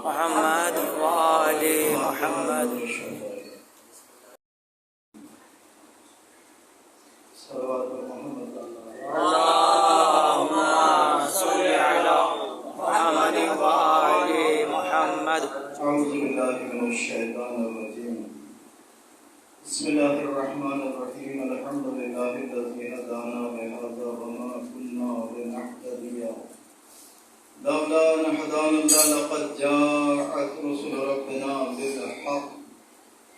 محمد وآل محمد. اللهم صل على محمد وآل محمد. أعوذ بالله من الشيطان الرجيم. بسم الله الرحمن الرحيم. الحمد لله الذي هدانا لهذا وما كنا لنهتدي لولا أن هدانا الله. لقد جاءت رسل ربنا بالحق.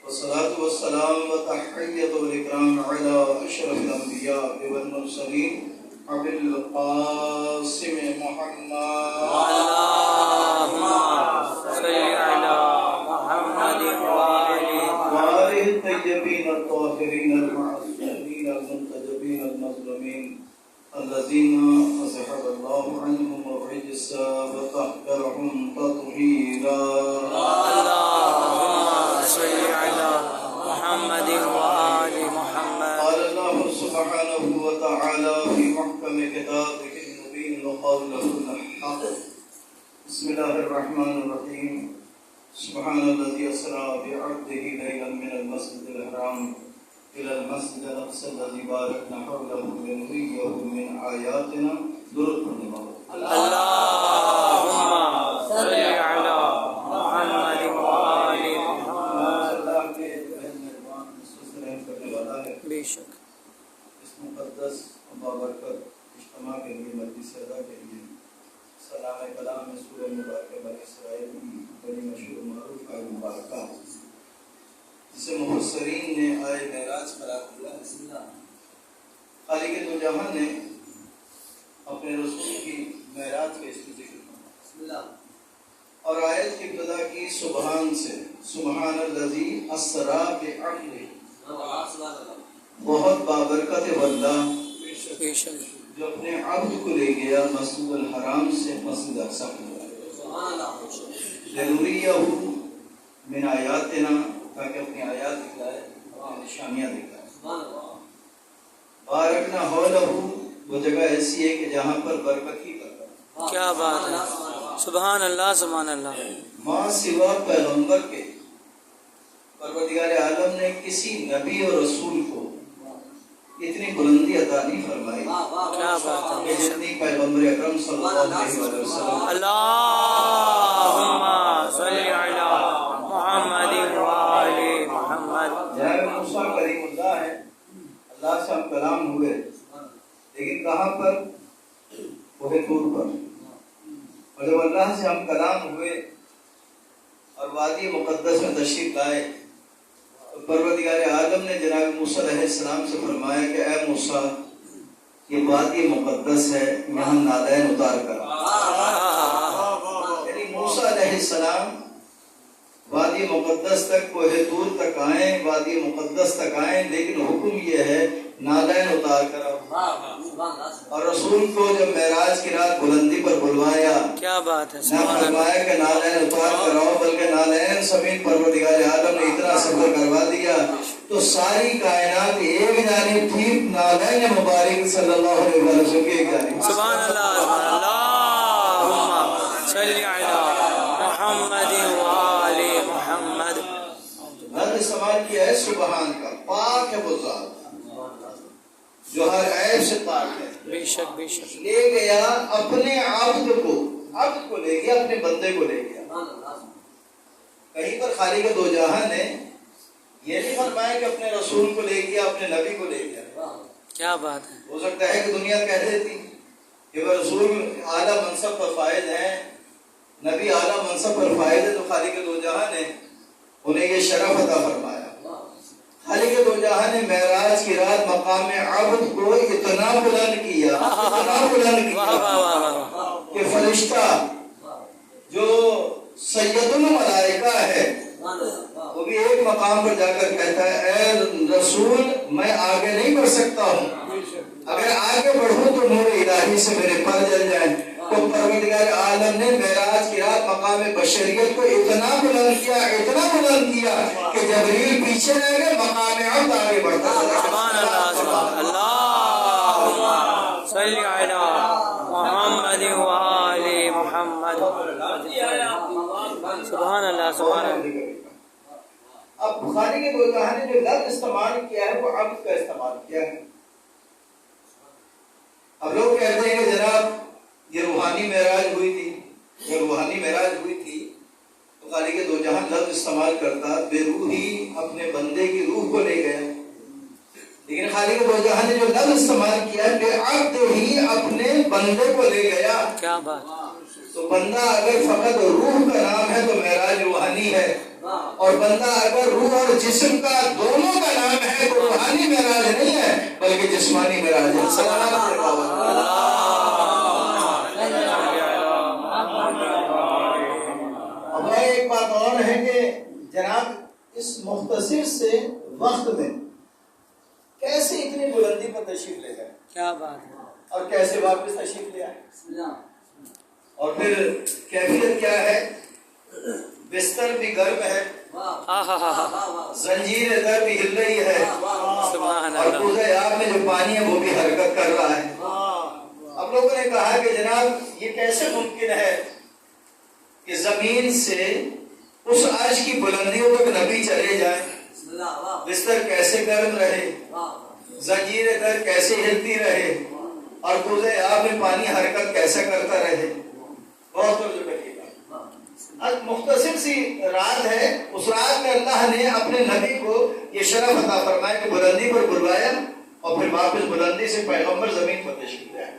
والصلاة والسلام والتحية والإكرام على أشرف الأنبياء والمرسلين أبي القاسم محمد. اللهم صل على محمد وآله الطيبين الطاهرين المعصومين المنتجبين المظلومين الذين أذهب الله عنهم الرجس وطهرهم تطهيرا. اللهم صل على محمد وآل محمد. قال الله سبحانه وتعالى في محكم كتابه المبين وقوله الحق. بسم الله الرحمن الرحيم. سبحان الذي أسرى بعبده ليلا من المسجد الحرام إلى المسجد الأقصى الذي باركنا حوله لنريه من آياتنا. درود پڑھنا. اللهم صل على محمد وآل محمد. اللہ کے مہربان رحم کرنے والا ہے. بے شک اس مقدس و بابرکت اجتماع کے لیے مجلس ادا کے لیے سلام کلام میں سورہ مبارکہ بنی اسرائیل کی بڑی مشہور معروف آیت مبارکہ جسے مفسرین نے آیت معراج قرار دیا ہے. خالق دو جہاں نے اپنے رسول کی معراج کا اس کو ذکر کیا اور آیت کی ابتدا کی سبحان سے. سبحان الذی اسری بعبدہ. بہت بابرکت واللہ بے شک جو اپنے عبد کو لے گیا مسجد الحرام سے مسجد اقصی کو. لنریہ من آیاتنا تاکہ اپنی آیات دکھائے اپنی نشانیاں دکھائے. بارکنا حولہ وہ جگہ ایسی ہے کہ جہاں پر برکت ہی برکت. کیا بات ہے. سبحان اللہ سبحان اللہ. ماں سوا پیغمبر کے پروردگار عالم نے کسی نبی اور رسول کو اتنی بلندی عطا نہیں فرمائی کیا بات ہے. کہ جتنی پیغمبر اکرم صلی اللہ علیہ وسلم. اللهم صل على محمد وآل محمد. جناب موسیٰ کریم اللہ ہے. اللہ سے ہم کلام ہوئے لیکن کہاں پر؟ کوہ طور پر. اور جب اللہ سے ہم کلام ہوئے اور وادی مقدس میں تشریف لائے تو پروردگار عالم نے جناب موسیٰ علیہ السلام سے فرمایا کہ اے موسیٰ یہ وادی مقدس ہے یہاں نالین اتار کر. یعنی موسیٰ علیہ السلام وادی مقدس تک کوہ طور تک آئیں وادی مقدس تک آئیں لیکن حکم یہ ہے نالین اتار کر آؤ. اور رسول کو جب معراج کی رات بلندی پر بلوایا کیا بات ہے. نہ فرمایا کہ نالین اتار کر آؤ بلکہ نالین سمیت پروردگار عالم نے اتنا سفر کروا دیا تو ساری کائنات ایک جانب تھی نالین مبارک صلی اللہ علیہ وسلم کی ایک جانب. سبحان اللہ. اللهم صل على محمد وآل محمد. حد استعمال کیا ہے سبحان کا. پاک ہے وہ ذات جو ہر عیب سے پاک ہے. بے شک بے شک. لے گیا اپنے عبد کو لے گیا اپنے بندے کو لے گیا. کہیں پر خالق دو جہاں نے یہ نہیں فرمایا کہ اپنے رسول کو لے گیا اپنے نبی کو لے گیا. کیا بات ہے. ہو سکتا ہے کہ دنیا کہہ دیتی کہ وہ رسول اعلیٰ منصب پر فائز ہیں نبی اعلیٰ منصب پر فائز ہے تو خالق دو جہاں نے انہیں یہ شرف عطا فرمایا. خالق دو جہاں نے معراج کی رات مقام عبد کو اتنا بلند کیا کہ فرشتہ جو سید الملائکہ ہے وہ بھی ایک مقام پر جا کر کہتا ہے اے رسول میں آگے نہیں بڑھ سکتا ہوں. اگر آگے بڑھوں تو نور الہی سے میرے پر جل جائیں. تو پروردگار عالم نے معراج کی رات مقام بشریت کو اتنا بلند کیا کہ جبریل پیچھے رہ گئے مقام عبد آگے بڑھتا. سبحان اللہ سبحان اللہ. اللهم صل علی محمد وآل محمد. اللہ سبحان اللہ. اب بخاری کے گوجہاں نے جو لفظ استعمال کیا ہے وہ عبد کا استعمال کیا ہے. اب لوگ کہتے ہیں کہ جناب یہ روحانی معراج ہوئی تھی، یہ روحانی معراج ہوئی تھی تو خالق دو جہاں لفظ استعمال کرتا بے روحی اپنے بندے کی روح کو لے گیا، لیکن خالق دو جہاں نے جو لفظ استعمال کیا بے عبد ہی اپنے بندے کو لے گیا. کیا بات. تو بندہ اگر فقط روح کا نام ہے تو معراج روحانی ہے، اور بندہ اگر روح اور جسم کا دونوں کا نام ہے تو روحانی معراج نہیں ہے بلکہ جسمانی معراج ہے. اب ایک بات اور ہے کہ جناب اس مختصر سے وقت میں کیسے اتنی بلندی پر تشریف لے گئے، کیا بات ہے. اور کیسے واپس تشریف لے آئے، اور پھر کیفیت کیا ہے. بستر بھی گرم ہے، زنجیر در بھی ہل رہی ہے، سبحان اور اللہ. کوزہ آب میں جو پانی ہے وہ بھی حرکت کر رہا ہے. اب لوگوں نے کہا کہ جناب یہ کیسے ممکن ہے کہ زمین سے اس عرش کی بلندیوں تک نبی چلے جائیں، بستر کیسے گرم رہے، زنجیر در کیسے ہلتی رہے، اور کوزہ آب میں پانی حرکت کیسا کرتا رہے. بہت توجہ کریے گا. آج مختصر سی رات ہے، اس رات میں اللہ نے اپنے نبی کو یہ شرف عطا فرمایا کہ بلندی پر بلوایا اور پھر واپس بلندی سے پیغمبر زمین پر تشریف لے آئے.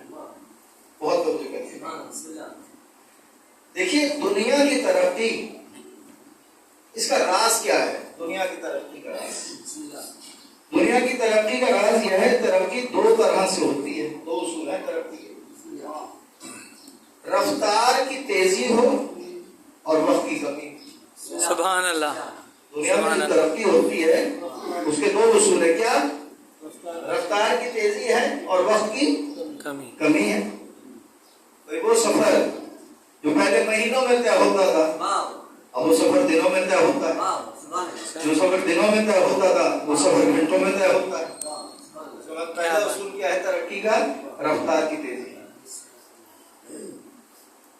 بہت توجہ کریے گا. دیکھیے دنیا کی ترقی اس کا راز کیا ہے. دنیا کی ترقی کا راز، دنیا کی ترقی کا راز یہ ہے ترقی دو طرح سے ہوتی ہے. دو اصول ہیں ترقی کے، رفتار کی تیزی ہو اور وقت کی کمی. سبحان اللہ. دنیا میں جو ترقی ہوتی ہے اس کے دو اصول ہے. کیا؟ رفتار کی تیزی ہے اور وقت کی کمی ہے. وہ سفر جو پہلے مہینوں میں طے ہوتا تھا اب وہ سفر دنوں میں طے ہوتا ہے. جو سفر دنوں میں طے ہوتا تھا وہ سفر گھنٹوں میں طے ہوتا ہے. پہلا اصول کیا ہے ترقی کا؟ رفتار کی تیزی،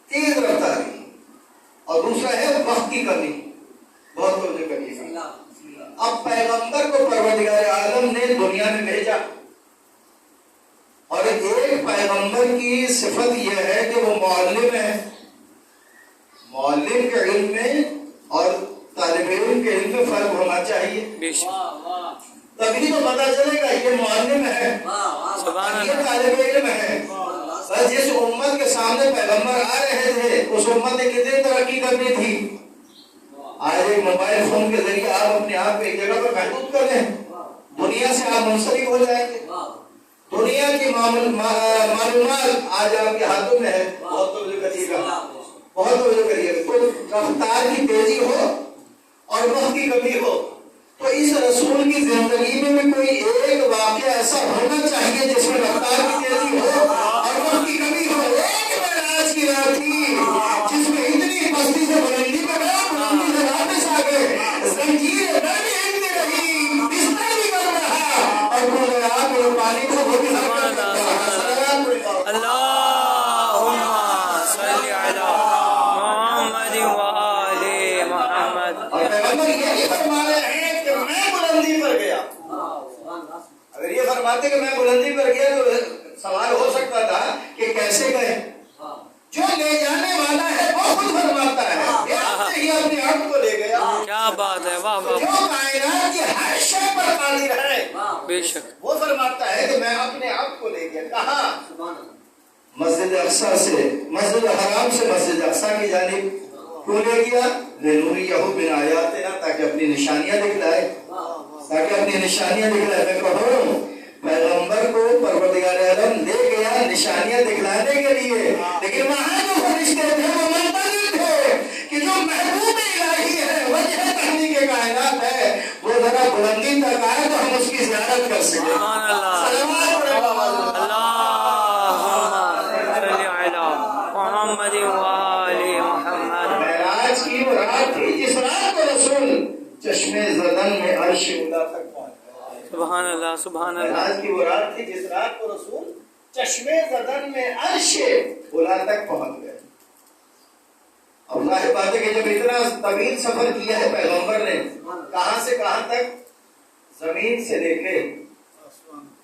تیز رفتار کی. اور دوسرا ہے وقت کی کمی. بہت توجہ کریے گا. اب پیغمبر کو پروردگار عالم نے دنیا میں بھیجا، اور ایک پیغمبر کی صفت یہ ہے کہ وہ معلم ہے. معلم کے علم میں اور طالب علم کے علم میں فرق ہونا چاہیے. تبھی تو پتا چلے گا یہ معلم ہے، یہ طالب علم ہے. بس جس امت کے سامنے پیغمبر آ رہے تھے اس امت نے کتنی ترقی کرنی تھی. آج ایک موبائل فون کے ذریعے آپ اپنے آپ کو ایک جگہ پر محدود کر لیں، دنیا سے آپ منسلک ہو جائیں گے. دنیا کی معلومات آج آپ کے ہاتھوں میں ہے. بہت توجہ کریے گا، بہت توجہ کریے گا. تو رفتار کی تیزی ہو اور وقت کی کمی ہو تو اس رسول کی زندگی میں بھی کوئی ایک واقعہ ایسا ہونا چاہیے جس میں رفتار کی تیزی ہو اور وقت کی کمی ہو. ایک معراج کی رات تھی جس میں اتنی پستی سے بلندی پر گئے، بلندی سے واپس آ گئے، زنجیر در بھی ہلتی رہی، بستر بھی گرم رہا، اور کوزہ آب میں پانی کو وہ بھی حرکت کرتا. اللہم صلی علی محمد وآل محمد. اور پیغمبر یہی فرما رہے ہیں کہ میں بلندی پر گیا. اگر یہ فرماتے کہ میں بلندی پر گیا تو سوال ہو سکتا تھا کہ کیسے گئے. جو لے جانے والا ہے وہ خود فرماتا ہے یہ اپنے آپ کو لے گیا. کیا بات ہے. واہ واہ. جو کائنات کی ہر شے پر قادر ہے بے شک وہ فرماتا ہے کہ میں اپنے آپ کو لے گیا. کہاں؟ مسجد اقصی سے، مسجد حرام سے مسجد اقصی کی جانب. کیوں لے گیا؟ لنوریہ من آیاتنا، تاکہ اپنی نشانیاں دکھلائے، تاکہ اپنی نشانیاں دکھلائے. میں کہوں پیغمبر کو پروردگار عالم لے گیا نشانیاں دکھلانے کے لیے، لیکن وہاں جو فرشتے تھے وہ منتظر تھے کہ جو محبوب الہی ہے، وجہ تحریک کائنات ہے، وہ ذرا بلندی تک آئے تو ہم اس کی زیارت کر سکیں. سبحان اللہ. محمد وآل محمد. معراج کی وہ رات تھی جس رات کو رسول چشمے زدن میں عرش اولا تک پہنچ گئے. سبحان اللہ. سبحان اللہ. معراج کی وہ رات تھی جس رات کو رسول چشمے زدن میں عرش اولا تک پہنچ گئے. اب ظاہر بات ہے کہ جب اتنا طویل سفر کیا ہے پیغمبر نے، کہاں سے کہاں تک؟ زمین سے لے کے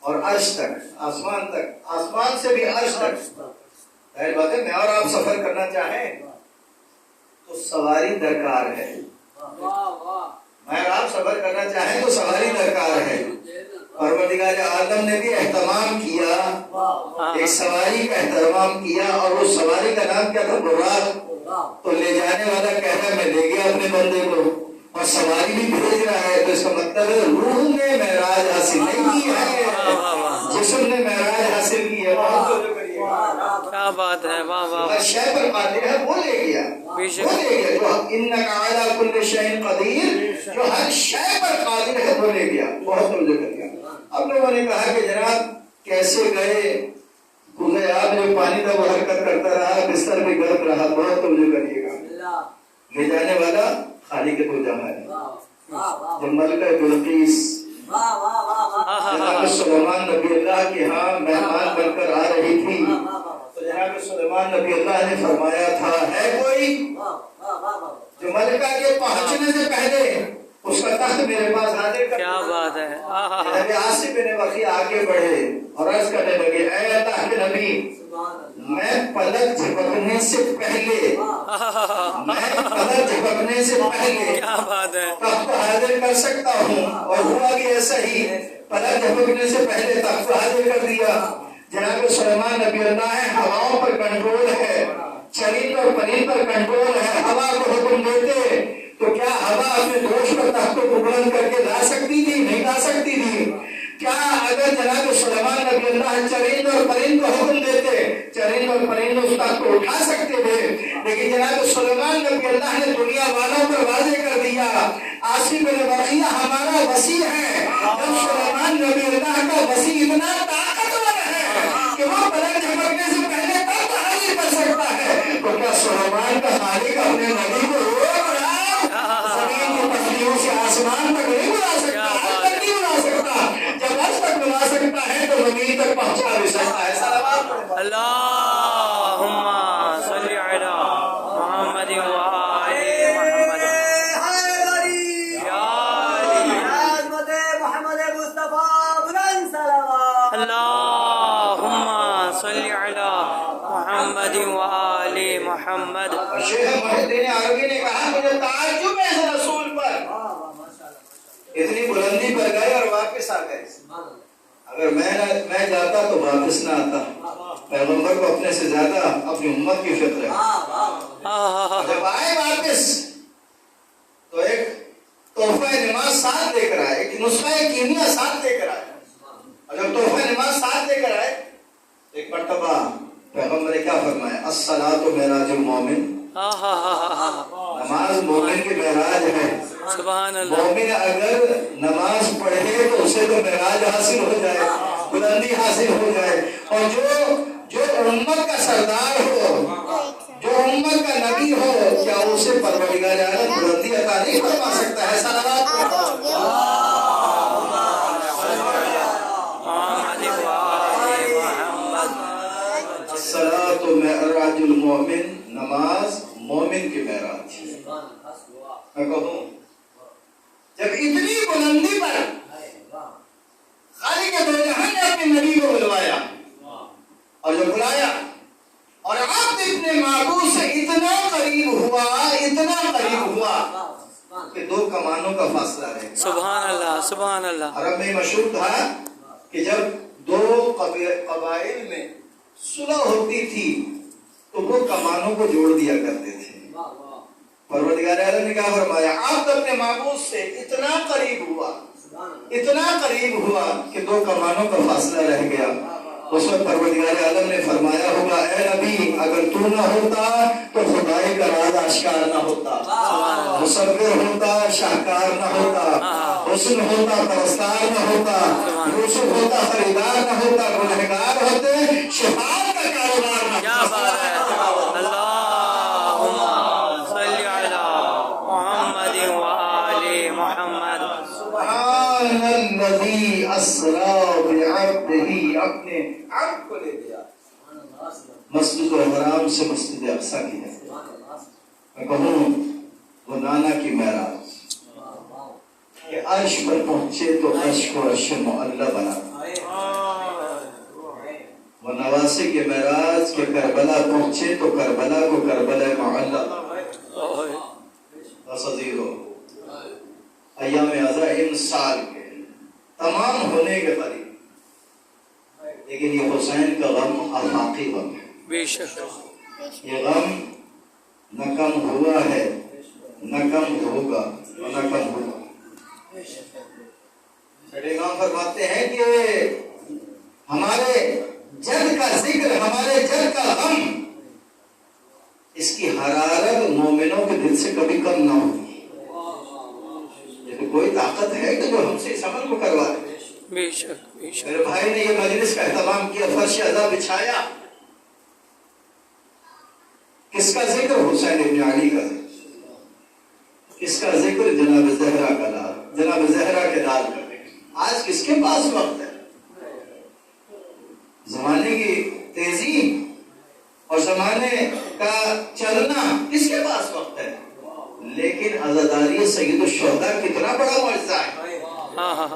اور عرش تک، آسمان تک، آسمان سے بھی عرش تک. ظاہر بات ہے میں اور آپ سفر کرنا چاہیں تو سواری درکار ہے. میں اور آپ سفر کرنا چاہیں تو سواری درکار ہے. پروردگار عالم نے بھی اہتمام کیا، ایک سواری کا اہتمام کیا، اور اس سواری کا نام کیا تھا؟ براق. تو لے جانے والا کہہ رہا ہے میں لے گیا اپنے بندے کو، اور سواری بھی بھیج رہا ہے. تو اس کا مطلب ہے روح نے معراج حاصل نہیں کی ہے، جسم نے معراج حاصل کی ہے. کیا بات ہے، واہ واہ. ہر شے پر قادر ہے، وہ لے گیا، وہ لے گیا. جو انک علی کل شیء قدیر، جو ہر شے پر قادر ہے وہ لے گیا. بہت توجہ کر گیا. اب لوگوں نے کہا کہ جناب کیسے گئے؟ کھلے آپ جو پانی کا وہ حرکت کرتا رہا، بستر بھی گرم رہا. بہت توجہ کریے گا. لے جانے والا خالی کے دو جمع ہے. جب ملکہ بلقیس جناب سلیمان نبی اللہ کے ہاں مہمان بن کر آ رہی تھی، تو جناب سلیمان نبی اللہ نے فرمایا تھا ہے کوئی جو ملکہ کے پہنچنے سے پہلے اس کا تخت میرے پاس حاضر کر. کیا بات ہے. نبی عاصم بن وقیع آگے بڑھے اور عرض کرنے لگے اے اللہ کے نبی، میں پلک جھپکنے سے پہلے کیا بات ہے. تخت حاضر کر سکتا ہوں. اور ہوا بھی ایسا ہی، پلک جھپکنے سے پہلے تخت حاضر کر دیا. جناب سلیمان نبی اللہ ہے، ہواؤں پر کنٹرول ہے، چرند اور پرند پر کنٹرول ہے. ہوا کو حکم دیتے تو کیا ہوا اپنے دوش پر تخت کو بلند کر کے لا سکتی تھی؟ نہیں لا سکتی تھی. کیا اگر جناب سلیمان نبی اللہ چرند اور پرند کو حکم دیتے، چرند اور پرند اس تخت کو اٹھا سکتے تھے. لیکن جناب سلیمان نبی اللہ نے دنیا والوں پر واضح کر دیا عاصم بن وقیع ہمارا وسیع ہے. جب سلیمان نبی اللہ کا وسیع اتنا طاقتور ہے کہ وہ پلک جھپکنے سے پہلے تخت حاضر کر سکتا ہے، تو کیا سلیمان کا خالق اپنے نبی کو روک رہا زمین کی پتلیوں سے آسمان تک نہیں بلا سکتا، عرش تک نہیں بلا سکتا؟ جب عرش تک بلا سکتا ہے تو زمین تک پہنچا بھی سکتا ہے. اللہم صلی علی محمد و آل محمد. اللہم صلی علی محمد و آل محمد. شیخ محی الدین عربی نے کہا مجھے تعجب ہے اس رسول پر، اتنی بلندی پر گئے اور واپس آ گئے. اگر میں جاتا تو واپس نہ آتا. پیغمبر کو اپنے سے زیادہ اپنی امت کی فکر ہے. جب آئے واپس تو ایک تحفہ نماز ساتھ لے کر آئے، ایک نسخہ کیمیا ساتھ لے کر آئے. اور جب تحفہ نماز ساتھ لے کر آئے ایک مرتبہ پیغمبر نے کیا فرمایا؟ الصلاۃ معراج المومن، نماز مومن کی معراج ہے. سبحان اللہ. مومن اگر نماز پڑھے تو اسے تو معراج حاصل ہو جائے، بلندی حاصل ہو جائے. اور جو امت کا سردار ہو، جو امت کا نبی ہو، کیا اسے پروردگار عالم بلندی عطا نہیں فرما سکتا ہے؟ صلوات الصلاۃ معراج المومن، نماز مومن کی معراج. میں کہوں جب اتنی بلندی پر خالق دو جہاں نے اپنے نبی کو بلوایا، اور جب بلایا اور آپ اپنے معبود سے اتنا قریب ہوا کہ دو کمانوں کا فاصلہ رہ گیا. سبحان اللہ، سبحان اللہ. عرب میں مشہور تھا کہ جب دو قبائل میں صلح ہوتی تھی تو وہ کمانوں کو جوڑ دیا کرتے تھے. پروردگار عالم نے کیا فرمایا؟ آپ اپنے معبود سے اتنا قریب ہوا کہ دو کمانوں کا فاصلہ رہ گیا. اس وقت پروردگار عالم نے فرمایا ہوگا اے نبی اگر تو نہ ہوتا تو خدائی کا راز آشکار نہ ہوتا، مصور ہوتا شاہکار نہ ہوتا، حسن ہوتا پرستار نہ ہوتا، یوسف ہوتا خریدار نہ ہوتا، گنہگار ہوتے شفاعت کا کاروبار نہ ہوتا. اللہم صلی علی محمد و آل محمد. سبحان الذی اسری بعبدہ، اپنے عبد کو لے گیا مسجد الحرام سے مسجد اقصی کی ہے. میں کہوں وہ نانا کی معراج کہ عرش پر پہنچے تو عرش کو عرش معلی بنا، وہ نواسے کے معراج کے کربلا پہنچے تو کربلا کو کربلا معلی تصدیق ہو۔ ایام عزائم سال کے تمام ہونے کے قریب، لیکن یہ حسین کا غم آفاقی غم ہے، بے شک یہ غم نہ کم ہوا ہے نہ کم ہوگا اور نہ کم ہوگا۔ بڑے امام فرماتے ہیں کہ ہمارے جد کا ذکر، ہمارے جد کا غم، اس کی حرارت مومنوں کے دل سے کبھی کم نہ ہوگی۔ یہ تو کوئی طاقت ہے کہ جو ہم سے اس عمل کو کروا دے۔ بے شک بے شک میرے بھائی نے یہ مجلس کا اہتمام کیا، فرش ادا بچھایا، کس کا ذکر؟ حسین ابن علی کا ذکر۔ کس کا ذکر؟ جناب زہرا کا لال، جناب زہرا کے لال کا ذکر۔ آج کس کے پاس وقت ہے؟ زمانے کی تیزی اور زمانے کا چلنا، کس کے پاس وقت ہے؟ لیکن عزاداری سید الشہداء کتنا بڑا معجزہ ہے۔ ہاں ہاں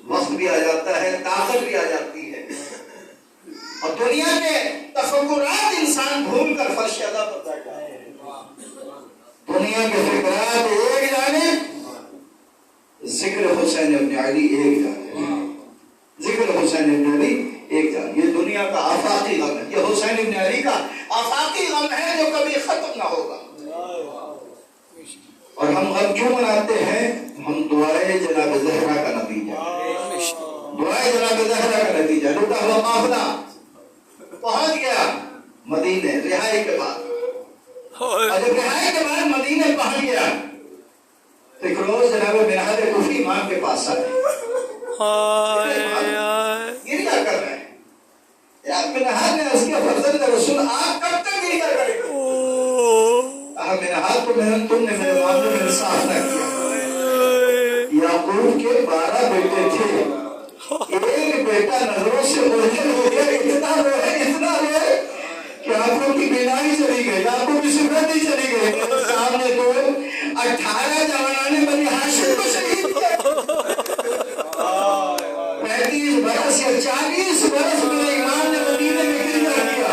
وقت بھی آ جاتا ہے، طاقت بھی آ جاتی ہے، اور دنیا کے تفکرات انسان بھول کر فرش ادا پر بیٹھا ہے۔ دنیا کے فکرات ایک جانب، ذکر حسین ابن علی ایک جانب، ذکر حسین ابن علی ایک جانب۔ یہ دنیا کا آفاقی غم ہے، یہ حسین ابن علی کا آفاقی غم ہے جو کبھی ختم نہ ہوگا۔ اور ہم غم کیوں مناتے ہیں؟ ہم دعائے جناب زہرا کا نتیجہ، دعائے جناب زہرا کا نتیجہ۔ لوٹا ہوا قافلہ پہنچ گیا مدینے رہائی کے بعد، اور جب رہائی کے بعد مدینے پہنچ گیا تو ایک روز جناب منہاج کوفی امام کے پاس آئے، گریہ کر رہے ہیں۔ یا منہاج نے اس کے فرزند رسول آپ کب تک گریہ کریں گے؟ منہاج کو تم نے میرے معاملے میں انصاف نہ کیا۔ یعقوب کے 12 بیٹے تھے، ایک بیٹا نظروں سے اوجھل ہو گیا، اتنا روئے کہ آنکھوں کی بینائی چلی گئی، آنکھوں کی سفیدی چلی گئی۔ میرے سامنے تو 18 جوانان بنی ہاشم کو شہید کیا، 35 برس یا 40 برس میرے امام نے مدینے میں گریہ کیا۔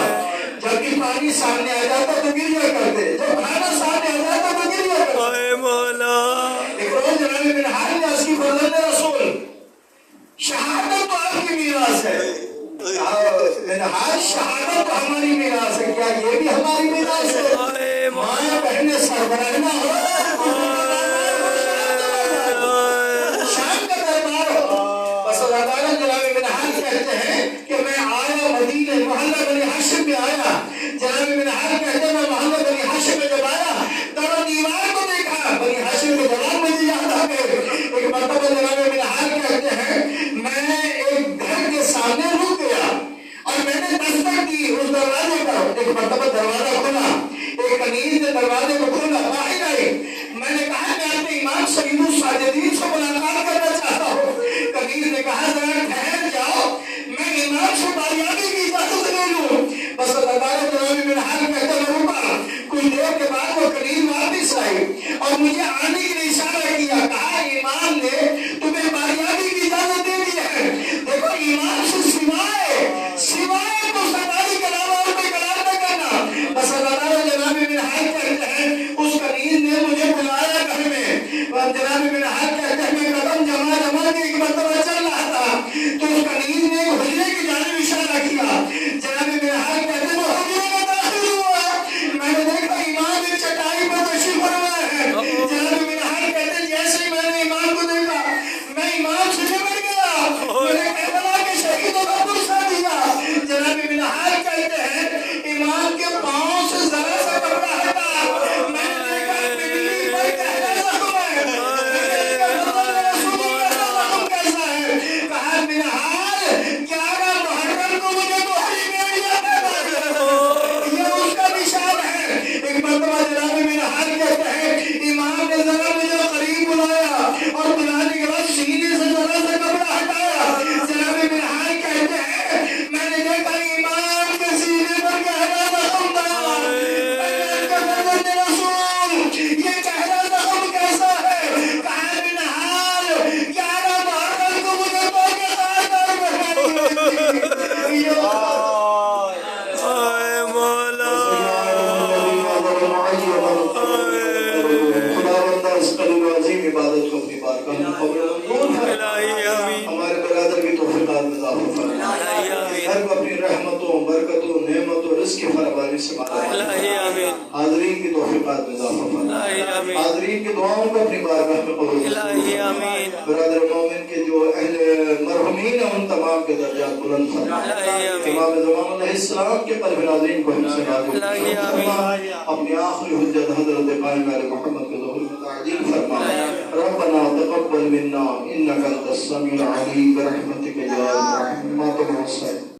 جب بھی پانی سامنے آ جاتا تو گریہ کرتے، جب کھانا سامنے آ جاتا تو گریہ کرتے۔ ایک روز جناب منہاج نے اس کی فرزند رسول، شہادت تو آپ کی میراث ہے، منہاج شہادت تو ہماری میراث ہے، کیا یہ بھی ہماری میراث ہے؟ ماں بہنیں سربراہنا ہو، شام کا دربار ہو۔ بس اللہ تعالیٰ جناب منہاج کہتے ہیں کہ میں آیا مدینے، محلہ بنی ہاشم میں آیا۔ جناب منہاج کہتے ہیں میں محلہ بنی ہاشم میں جب آیا در و دیوار کو دیکھا، بنی ہاشم کے جوان مجھے یاد آ گئے۔ ایک مرتبہ جناب منہاج کہتے ہیں میں ایک گھر کے سامنے رک گیا اور میں نے دستک دی اس دروازے پر۔ ایک مرتبہ دروازہ کھلا، ایک کنیز نے دروازے کو کھولا، باہر آئی۔ میں نے کہا میں اپنے امام سید الساجدین سے ملاقات کرنا چاہتا ہوں۔ کنیز نے کہا ذرا ٹھہر جاؤ، میں امام سے باریابی کی اجازت لے لوں۔ بس اللہ توفیقات میں اضافہ فرما الہی آمین ہر کو اپنی رحمتوں برکتوں نعمتوں رزق کی فراوانی سے مالا الہی آمین حاضرین کی توفیقات میں اضافہ فرما الہی آمین حاضرین کی دعاؤں کو اپنی بارگاہ میں قبول الہی آمین برادر مومن کے جو اہل مرحومین ہیں ان تمام کے درجات بلند فرما الہی آمین امام زمان علیہ السلام کے قلب ناظرین کو ہم سے نازل الہی فرما آمین اپنی آخری حجت حضرت قائم علیہ محمد کے ظہور میں تعجیل فرما ربنا تقبل منا انك انت السميع العليم برحمتك يا ارحم الراحمين